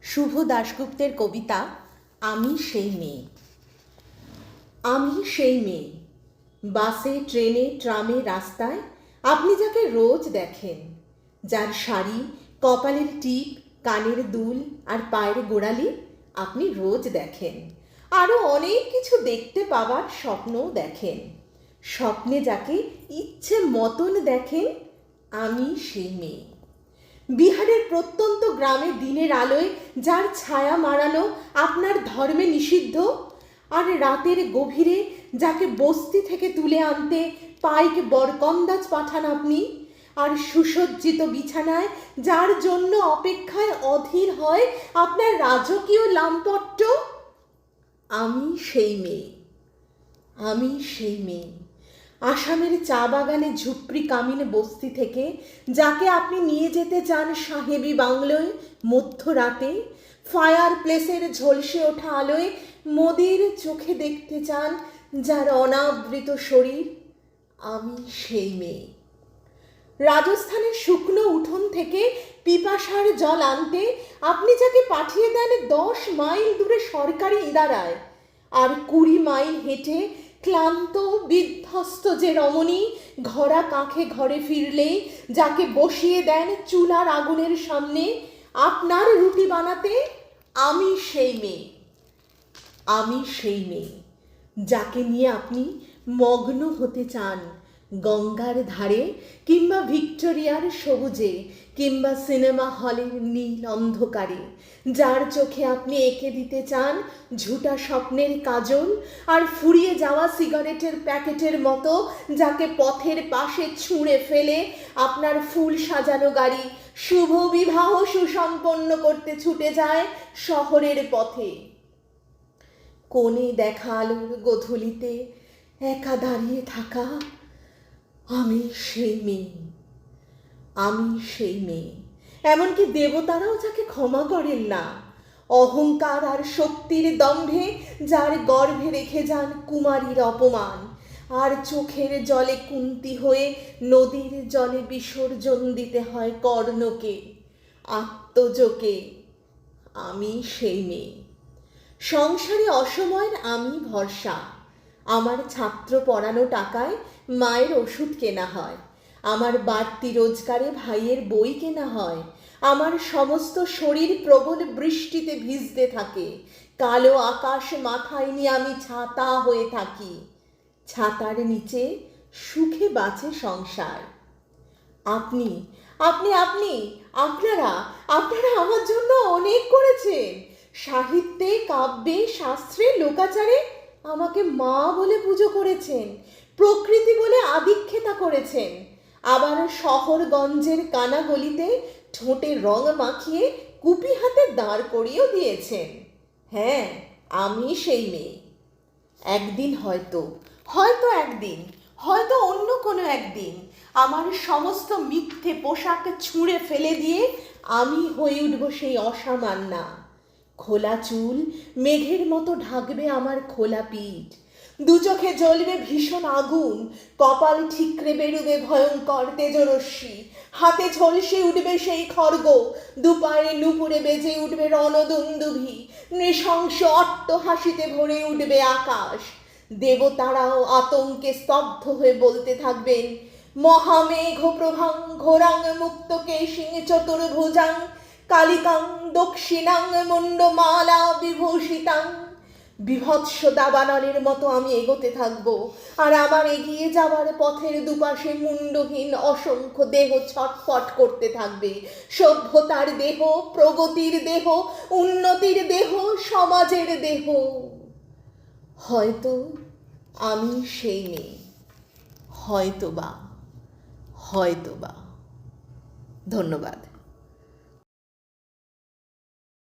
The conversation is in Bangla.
শুভ দাশগুপ্তের কবিতা আমি সেই মেয়ে। আমি সেই মেয়ে, বাসে, ট্রেনে, ট্রামে, রাস্তায় আপনি যাকে রোজ দেখেন, যার শাড়ি, কপালের টিপ, কানের দুল আর পায়ের গোড়ালি আপনি রোজ দেখেন। আরও অনেক কিছু দেখতে পাবার স্বপ্নও দেখেন। স্বপ্নে যাকে ইচ্ছে মতন দেখেন, আমি সেই মেয়ে। বিহারের প্রত্যন্ত গ্রামে দিনের আলোয় যার ছায়া মারানো আপনার ধর্মে নিষিদ্ধ, আর রাতের গভীরে যাকে বস্তি থেকে তুলে আনতে পাইক বরকন্দাজ পাঠান আপনি, আর সুসজ্জিত বিছানায় যার জন্য অপেক্ষায় অধীর হয় আপনার রাজকীয় লামপট্ট, আমি সেই মেয়ে। আমি সেই মেয়ে। আসামের চা বাগানে ঝুপড়ি কামিনে বস্তি থেকে যাকে আপনি নিয়ে যেতে চান সাহেবি বাংলোয় মধ্যরাতে, ফায়ার প্লেসের ঝলসে ওঠা আলোয় মোদির চোখে দেখতে চান যার অনাবৃত শরীর, আমি সেই মেয়ে। রাজস্থানের শুকনো উঠোন থেকে পিপাসার জল আনতে আপনি যাকে পাঠিয়ে দেন 10 মাইল দূরে সরকারি ইদারায়, আর 20 মাইল হেঁটে ক্লান্ত বিধ্বস্ত যে রমণী ঘরা কাঁখে ঘরে ফিরলেই যাকে বসিয়ে দেন চুলার আগুনের সামনে আপনার রুটি বানাতে, আমি সেই মেয়ে। আমি সেই মেয়ে যাকে নিয়ে আপনি মগ্ন হতে চান গঙ্গার ধারে, কিংবা ভিক্টোরিয়ার সবুজে, কিংবা সিনেমা হলের নীল অন্ধকারে, যার চোখে আপনি এঁকে দিতে চান ঝুটা স্বপ্নের কাজল, আর ফুরিয়ে যাওয়া সিগারেটের প্যাকেটের মতো যাকে পথের পাশে ছুঁড়ে ফেলে আপনার ফুল সাজানো গাড়ি শুভ বিবাহ সুসম্পন্ন করতে ছুটে যায় শহরের পথে। কোণে দেখা আলোর গোধূলিতে একা দাঁড়িয়ে থাকা, আমি সেই মেয়ে। আমি সেই মেয়ে। এমনকি দেবতারাও যাকে ক্ষমা করেন না, অহংকার আর শক্তির দম্ভে যার গর্ভে রেখে যান কুমারীর অপমান, আর চোখের জলে কুন্তি হয়ে নদীর জলে বিসর্জন দিতে হয় কর্ণকে, আত্মজকে, আমি সেই মেয়ে। সংসারে অসময়ের আমি ভরসা। আমার ছাত্র পড়ানো টাকায় মায়ের ওষুধ কেনা হয়, আমার বাড়তি রোজগারে ভাইয়ের বই কেনা হয়, আমার সমস্ত শরীর প্রবল বৃষ্টিতে ভিজতে থাকে, কালো আকাশ মাথায় নিয়ে আমি ছাতা হয়ে থাকি, ছাতার নিচে সুখে বাঁচে সংসার। আপনি আপনি আপনি আপনারা আপনারা আমার জন্য অনেক করেছেন। সাহিত্যে, কাব্যে, শাস্ত্রে, লোকাচারে আমাকে মা বলে পুজো করেছেন, প্রকৃতি বলে আদিক্ষেতা করেছেন, আবার শহরগঞ্জের কানাগলিতে ঠোঁটে রং মাখিয়ে কুপি হাতে দাঁড় করিয়েও দিয়েছেন। হ্যাঁ, আমি সেই মেয়ে। একদিন হয়তো হয়তো একদিন হয়তো অন্য কোনো একদিন আমার সমস্ত মিথ্যে পোশাক ছুঁড়ে ফেলে দিয়ে আমি হয়ে উঠব সেই অসামান্যা। খোলা চুল মেঘের মতো ঢাকবে আমার খোলা পিঠ, দু চোখে জ্বলবে ভীষণ আগুন, কপাল ঠিকরে বেরুবে ভয়ঙ্কর তেজরশ্মি, হাতে ঝলসে উঠবে সেই খড়গ, দুপায়ে নুপুরে বেজে উঠবে রণদুন্দুভি, নৃশংস অট্টহাসিতে ভরে উঠবে আকাশ। দেবতারাও আতঙ্কে স্তব্ধ হয়ে বলতে থাকবেন, মহামেঘ প্রভাং ঘোরাং মুক্ত কেশিং চতুর্ভুজাং কালিকাং দক্ষিণাং মুন্ডমালা বিভূষিতাং। বিভৎস দাবানলের মতো আমি এগোতে থাকব, আর আমার এগিয়ে যাওয়ার পথের দুপাশে মুন্ডহীন অসংখ্য দেহ ছটফট করতে থাকবে। সভ্যতার দেহ, প্রগতির দেহ, উন্নতির দেহ, সমাজের দেহ। হয়তো আমি সেই মেয়ে, হয়তোবা। ধন্যবাদ।